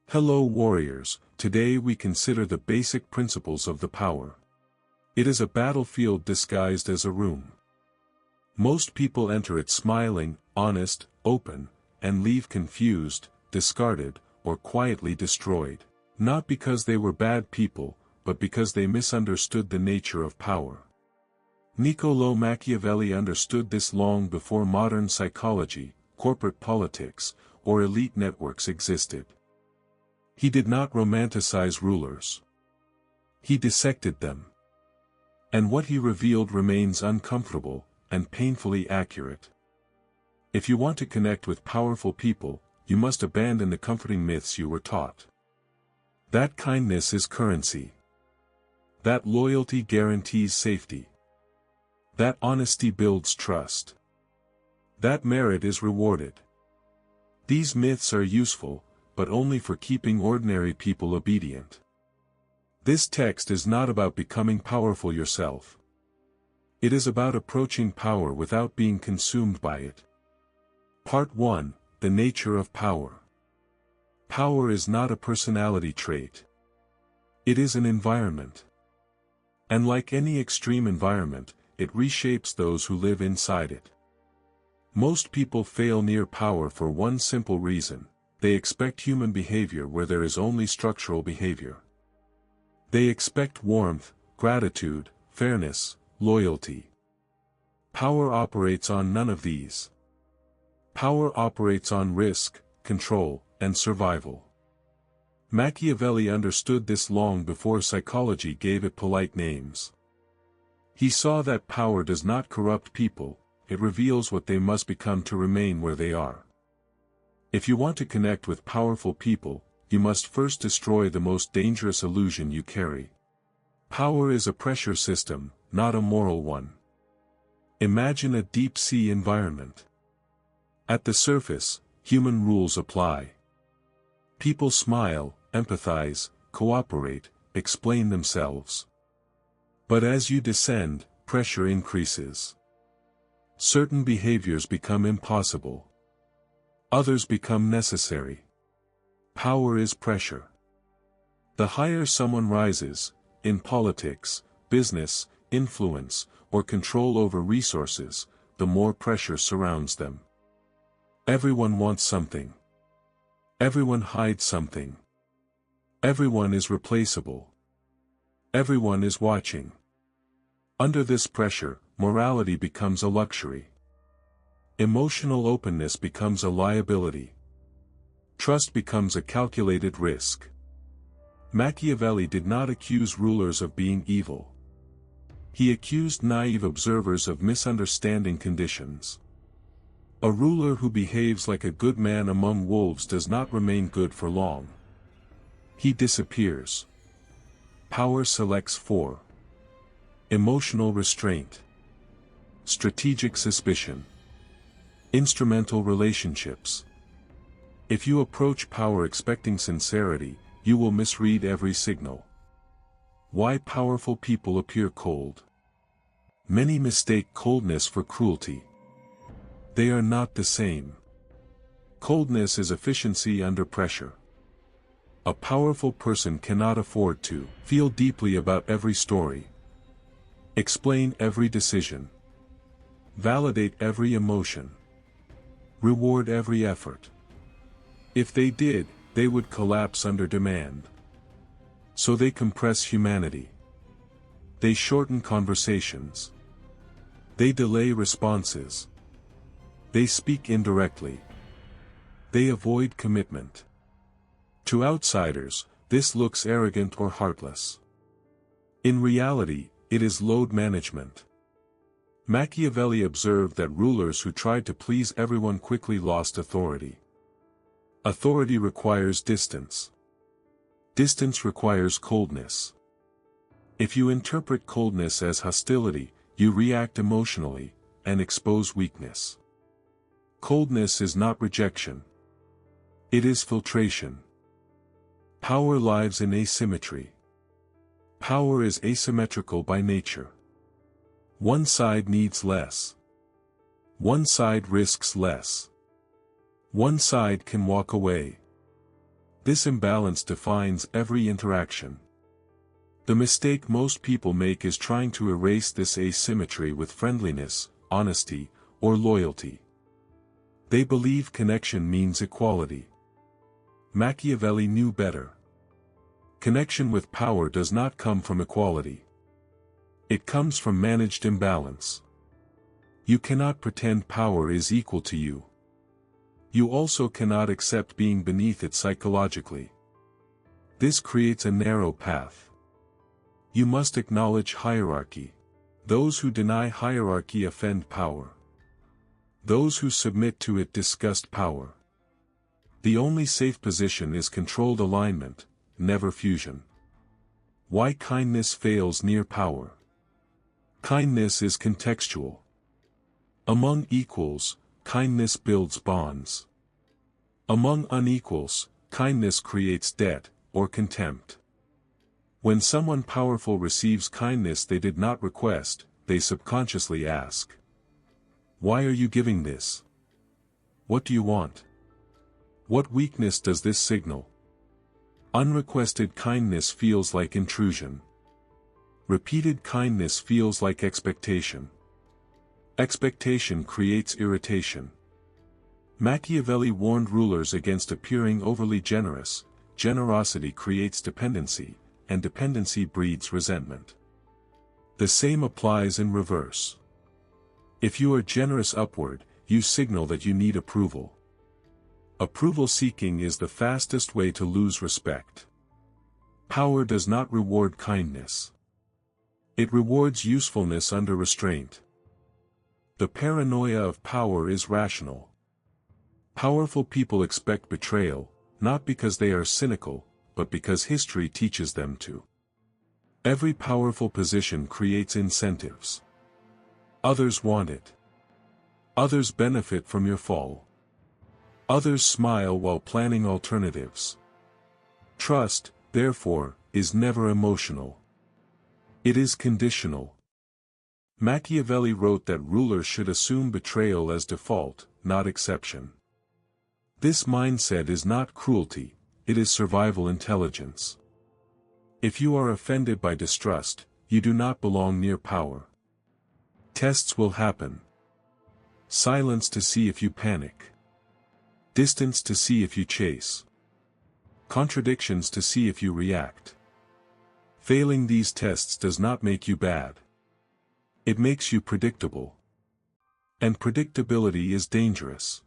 Hello warriors, today we consider the basic principles of the power. It is a battlefield disguised as a room. Most people enter it smiling, honest, open, and leave confused, discarded, or quietly destroyed. Not because they were bad people, but because they misunderstood the nature of power. Niccolò Machiavelli understood this long before modern psychology, corporate politics, or elite networks existed. He did not romanticize rulers. He dissected them. And what he revealed remains uncomfortable, and painfully accurate. If you want to connect with powerful people, you must abandon the comforting myths you were taught. That kindness is currency. That loyalty guarantees safety. That honesty builds trust. That merit is rewarded. These myths are useful, but only for keeping ordinary people obedient. This text is not about becoming powerful yourself. It is about approaching power without being consumed by it. Part 1: The Nature of Power. Power is not a personality trait. It is an environment. And like any extreme environment, it reshapes those who live inside it. Most people fail near power for one simple reason: they expect human behavior where there is only structural behavior. They expect warmth, gratitude, fairness, loyalty. Power operates on none of these. Power operates on risk, control, and survival. Machiavelli understood this long before psychology gave it polite names. He saw that power does not corrupt people, it reveals what they must become to remain where they are. If you want to connect with powerful people, you must first destroy the most dangerous illusion you carry. Power is a pressure system, not a moral one. Imagine a deep-sea environment. At the surface, human rules apply. People smile, empathize, cooperate, explain themselves. But as you descend, pressure increases. Certain behaviors become impossible. Others become necessary. Power is pressure. The higher someone rises, in politics, business, influence, or control over resources, the more pressure surrounds them. Everyone wants something. Everyone hides something. Everyone is replaceable. Everyone is watching. Under this pressure, morality becomes a luxury. Emotional openness becomes a liability. Trust becomes a calculated risk. Machiavelli did not accuse rulers of being evil. He accused naive observers of misunderstanding conditions. A ruler who behaves like a good man among wolves does not remain good for long. He disappears. Power selects for emotional restraint, strategic suspicion, instrumental relationships. If you approach power expecting sincerity, you will misread every signal. Why powerful people appear cold? Many mistake coldness for cruelty. They are not the same. Coldness is efficiency under pressure. A powerful person cannot afford to feel deeply about every story, explain every decision, validate every emotion, reward every effort. If they did, they would collapse under demand. So they compress humanity. They shorten conversations. They delay responses. They speak indirectly. They avoid commitment. To outsiders, this looks arrogant or heartless. In reality, it is load management. Machiavelli observed that rulers who tried to please everyone quickly lost authority. Authority requires distance. Distance requires coldness. If you interpret coldness as hostility, you react emotionally, and expose weakness. Coldness is not rejection. It is filtration. Power lives in asymmetry. Power is asymmetrical by nature. One side needs less. One side risks less. One side can walk away. This imbalance defines every interaction. The mistake most people make is trying to erase this asymmetry with friendliness, honesty, or loyalty. They believe connection means equality. Machiavelli knew better. Connection with power does not come from equality. It comes from managed imbalance. You cannot pretend power is equal to you. You also cannot accept being beneath it psychologically. This creates a narrow path. You must acknowledge hierarchy. Those who deny hierarchy offend power. Those who submit to it disgust power. The only safe position is controlled alignment, never fusion. Why kindness fails near power? Kindness is contextual. Among equals, kindness builds bonds. Among unequals, kindness creates debt, or contempt. When someone powerful receives kindness they did not request, they subconsciously ask, "Why are you giving this? What do you want? What weakness does this signal?" Unrequested kindness feels like intrusion. Repeated kindness feels like expectation. Expectation creates irritation. Machiavelli warned rulers against appearing overly generous. Generosity creates dependency, and dependency breeds resentment. The same applies in reverse. If you are generous upward, you signal that you need approval. Approval seeking is the fastest way to lose respect. Power does not reward kindness. It rewards usefulness under restraint. The paranoia of power is rational. Powerful people expect betrayal, not because they are cynical, but because history teaches them to. Every powerful position creates incentives. Others want it. Others benefit from your fall. Others smile while planning alternatives. Trust, therefore, is never emotional. It is conditional. Machiavelli wrote that rulers should assume betrayal as default, not exception. This mindset is not cruelty, it is survival intelligence. If you are offended by distrust, you do not belong near power. Tests will happen. Silence to see if you panic. Distance to see if you chase. Contradictions to see if you react. Failing these tests does not make you bad. It makes you predictable. And predictability is dangerous.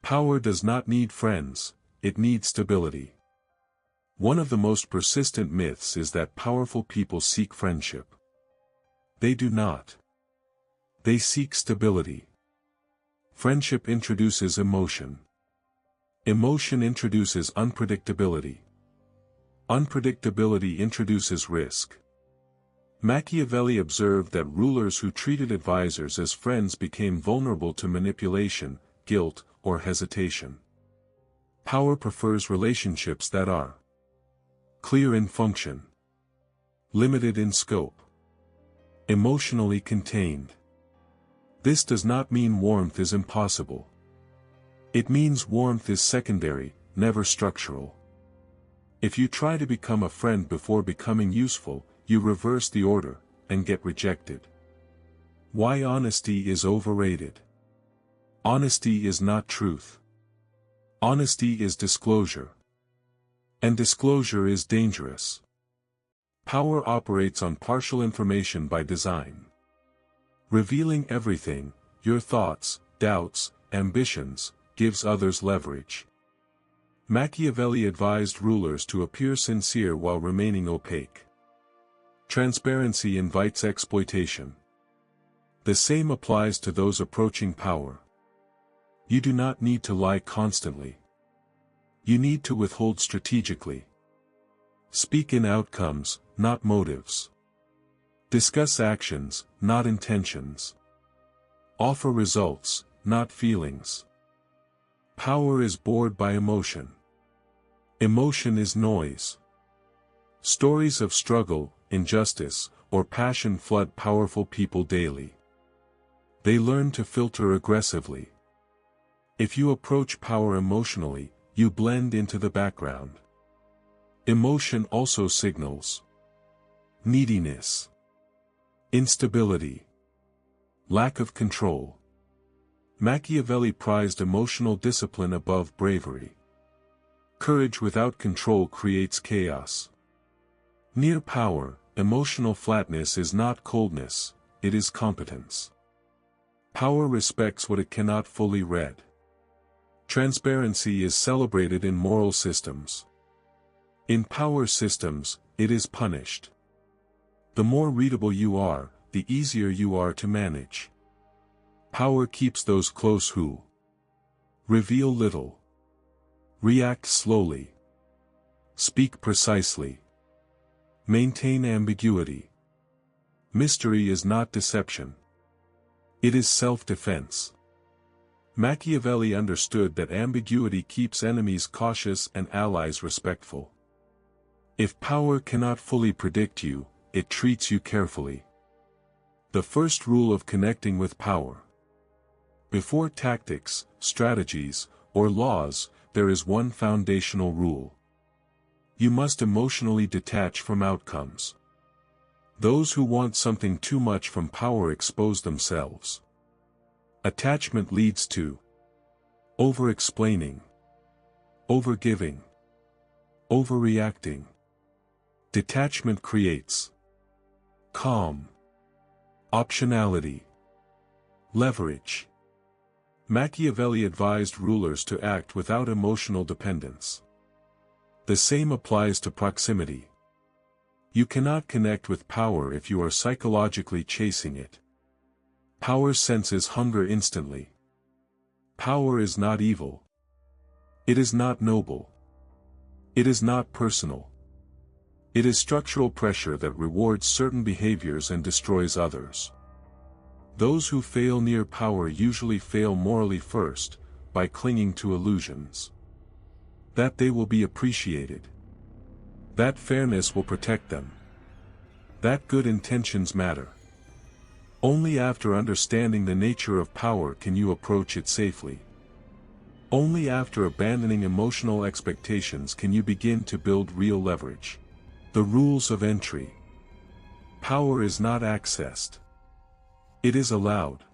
Power does not need friends, it needs stability. One of the most persistent myths is that powerful people seek friendship. They do not. They seek stability. Friendship introduces emotion. Emotion introduces unpredictability. Unpredictability introduces risk. Machiavelli observed that rulers who treated advisors as friends became vulnerable to manipulation, guilt, or hesitation. Power prefers relationships that are clear in function, limited in scope, emotionally contained. This does not mean warmth is impossible. It means warmth is secondary, never structural. If you try to become a friend before becoming useful, you reverse the order, and get rejected. Why honesty is overrated? Honesty is not truth. Honesty is disclosure. And disclosure is dangerous. Power operates on partial information by design. Revealing everything, your thoughts, doubts, ambitions, gives others leverage. Machiavelli advised rulers to appear sincere while remaining opaque. Transparency invites exploitation. The same applies to those approaching power. You do not need to lie constantly. You need to withhold strategically. Speak in outcomes, not motives. Discuss actions, not intentions. Offer results, not feelings. Power is bored by emotion. Emotion is noise. Stories of struggle, injustice, or passion flood powerful people daily. They learn to filter aggressively. If you approach power emotionally, You blend into the background. Emotion also signals neediness, instability, lack of control. Machiavelli prized emotional discipline above bravery. Courage without control creates chaos. Near power, emotional flatness is not coldness, it is competence. Power respects what it cannot fully read. Transparency is celebrated in moral systems. In power systems, it is punished. The more readable you are, the easier you are to manage. Power keeps those close who reveal little, react slowly, speak precisely, maintain ambiguity. Mystery is not deception. It is self-defense. Machiavelli understood that ambiguity keeps enemies cautious and allies respectful. If power cannot fully predict you, it treats you carefully. The first rule of connecting with power. Before tactics, strategies, or laws, there is one foundational rule. You must emotionally detach from outcomes. Those who want something too much from power expose themselves. Attachment leads to over-explaining, over-giving, overreacting. Detachment creates calm, optionality, leverage. Machiavelli advised rulers to act without emotional dependence. The same applies to proximity. You cannot connect with power if you are psychologically chasing it. Power senses hunger instantly. Power is not evil. It is not noble. It is not personal. It is structural pressure that rewards certain behaviors and destroys others. Those who fail near power usually fail morally first, by clinging to illusions. That they will be appreciated. That fairness will protect them. That good intentions matter. Only after understanding the nature of power can you approach it safely. Only after abandoning emotional expectations can you begin to build real leverage. The rules of entry. Power is not accessed. It is allowed.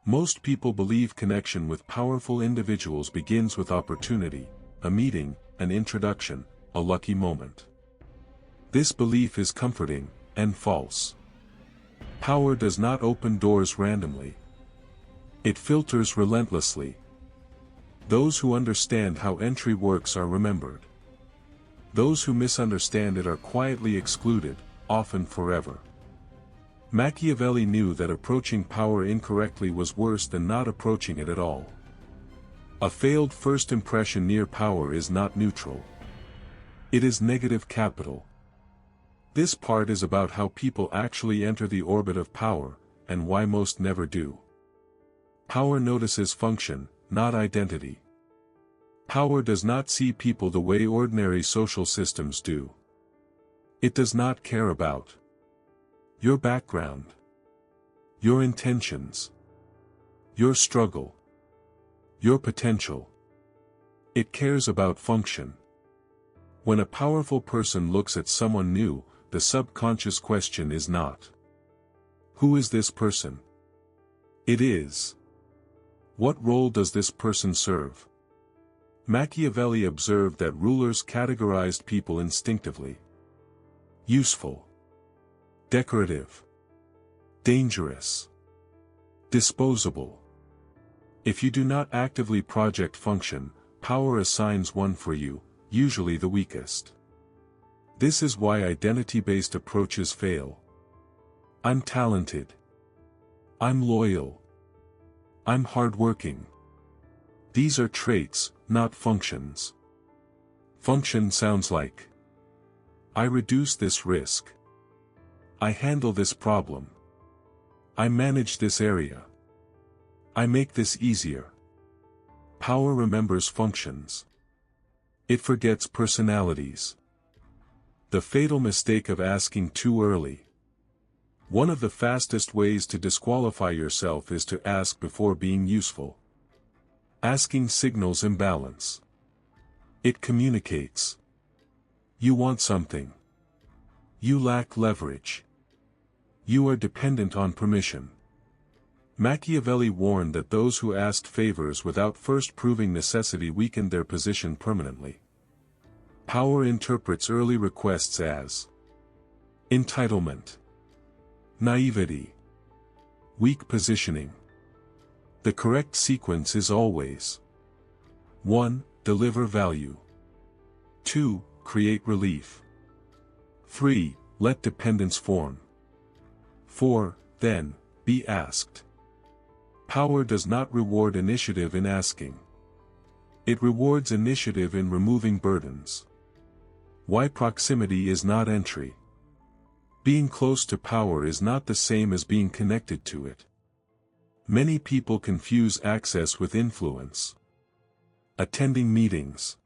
Most people believe connection with powerful individuals begins with opportunity, a meeting, an introduction, a lucky moment. This belief is comforting, and false. Power does not open doors randomly. It filters relentlessly. Those who understand how entry works are remembered. Those who misunderstand it are quietly excluded, often forever. Machiavelli knew that approaching power incorrectly was worse than not approaching it at all. A failed first impression near power is not neutral. It is negative capital. This part is about how people actually enter the orbit of power, and why most never do. Power notices function, not identity. Power does not see people the way ordinary social systems do. It does not care about your background, your intentions, your struggle, your potential. It cares about function. When a powerful person looks at someone new, the subconscious question is not, who is this person? It is, what role does this person serve? Machiavelli observed that rulers categorized people instinctively. Useful, decorative, dangerous, disposable. If you do not actively project function, power assigns one for you, usually the weakest. This is why identity-based approaches fail. I'm talented. I'm loyal. I'm hardworking. These are traits, not functions. Function sounds like, I reduce this risk. I handle this problem. I manage this area. I make this easier. Power remembers functions. It forgets personalities. The fatal mistake of asking too early. One of the fastest ways to disqualify yourself is to ask before being useful. Asking signals imbalance. It communicates. You want something. You lack leverage. You are dependent on permission. Machiavelli warned that those who asked favors without first proving necessity weakened their position permanently. Power interprets early requests as entitlement, naivety, weak positioning. The correct sequence is always 1. Deliver value. 2. Create relief. 3. Let dependence form. 4. Then, be asked. Power does not reward initiative in asking. It rewards initiative in removing burdens. Why proximity is not entry. Being close to power is not the same as being connected to it. Many people confuse access with influence. Attending meetings.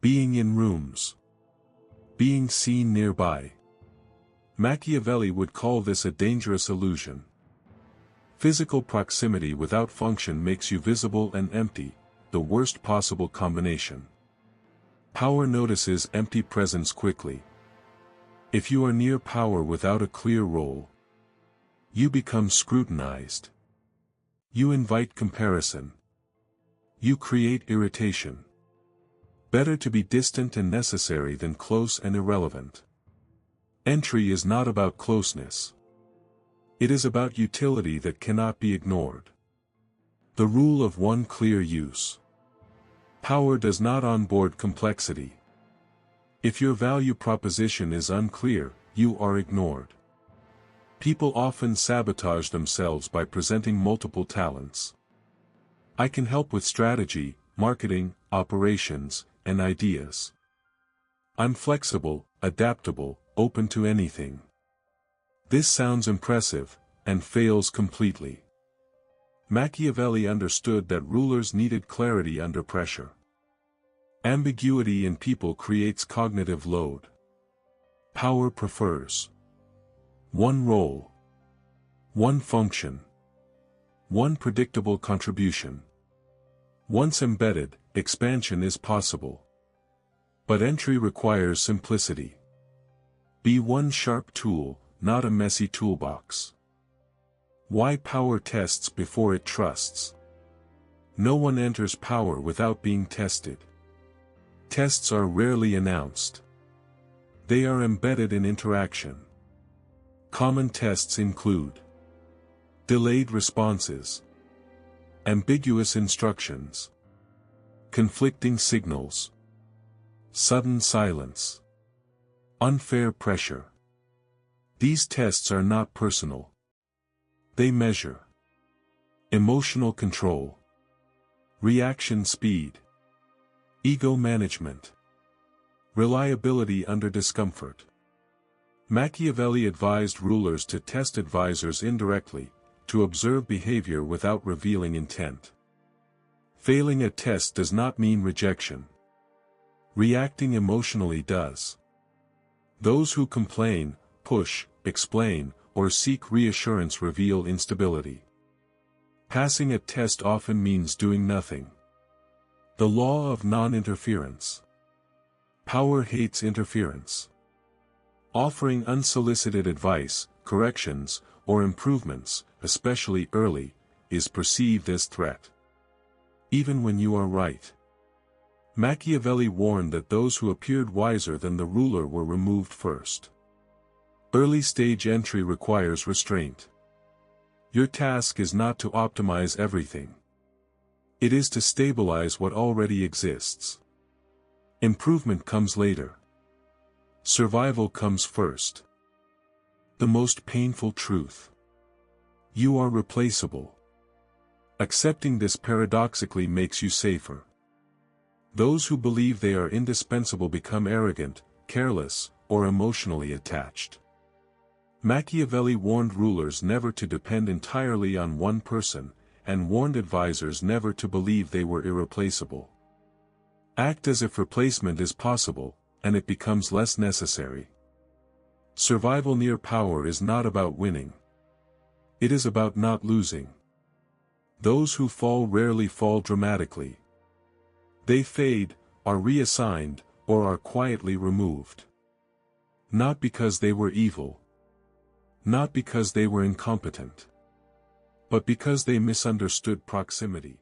Being in rooms. Being seen nearby. Machiavelli would call this a dangerous illusion. Physical proximity without function makes you visible and empty, the worst possible combination. Power notices empty presence quickly. If you are near power without a clear role, you become scrutinized. You invite comparison. You create irritation. Better to be distant and necessary than close and irrelevant. Entry is not about closeness. It is about utility that cannot be ignored. The rule of one clear use. Power does not onboard complexity. If your value proposition is unclear, you are ignored. People often sabotage themselves by presenting multiple talents. I can help with strategy, marketing, operations, and ideas. I'm flexible, adaptable, open to anything. This sounds impressive, and fails completely. Machiavelli understood that rulers needed clarity under pressure. Ambiguity in people creates cognitive load. Power prefers one role, one function, one predictable contribution. Once embedded, expansion is possible. But entry requires simplicity. Be one sharp tool, not a messy toolbox. Why power tests before it trusts? No one enters power without being tested. Tests are rarely announced. They are embedded in interaction. Common tests include delayed responses, ambiguous instructions, conflicting signals, sudden silence, unfair pressure. These tests are not personal. They measure emotional control, reaction speed, ego management, reliability under discomfort. Machiavelli advised rulers to test advisors indirectly, to observe behavior without revealing intent. Failing a test does not mean rejection. Reacting emotionally does. Those who complain, push, explain, or seek reassurance reveal instability. Passing a test often means doing nothing. The law of non-interference. Power hates interference. Offering unsolicited advice, corrections, or improvements, especially early, is perceived as threat. Even when you are right. Machiavelli warned that those who appeared wiser than the ruler were removed first. Early-stage entry requires restraint. Your task is not to optimize everything. It is to stabilize what already exists. Improvement comes later. Survival comes first. The most painful truth. You are replaceable. Accepting this paradoxically makes you safer. Those who believe they are indispensable become arrogant, careless, or emotionally attached. Machiavelli warned rulers never to depend entirely on one person, and warned advisors never to believe they were irreplaceable. Act as if replacement is possible, and it becomes less necessary. Survival near power is not about winning. It is about not losing. Those who fall rarely fall dramatically. They fade, are reassigned, or are quietly removed. Not because they were evil. Not because they were incompetent. But because they misunderstood proximity.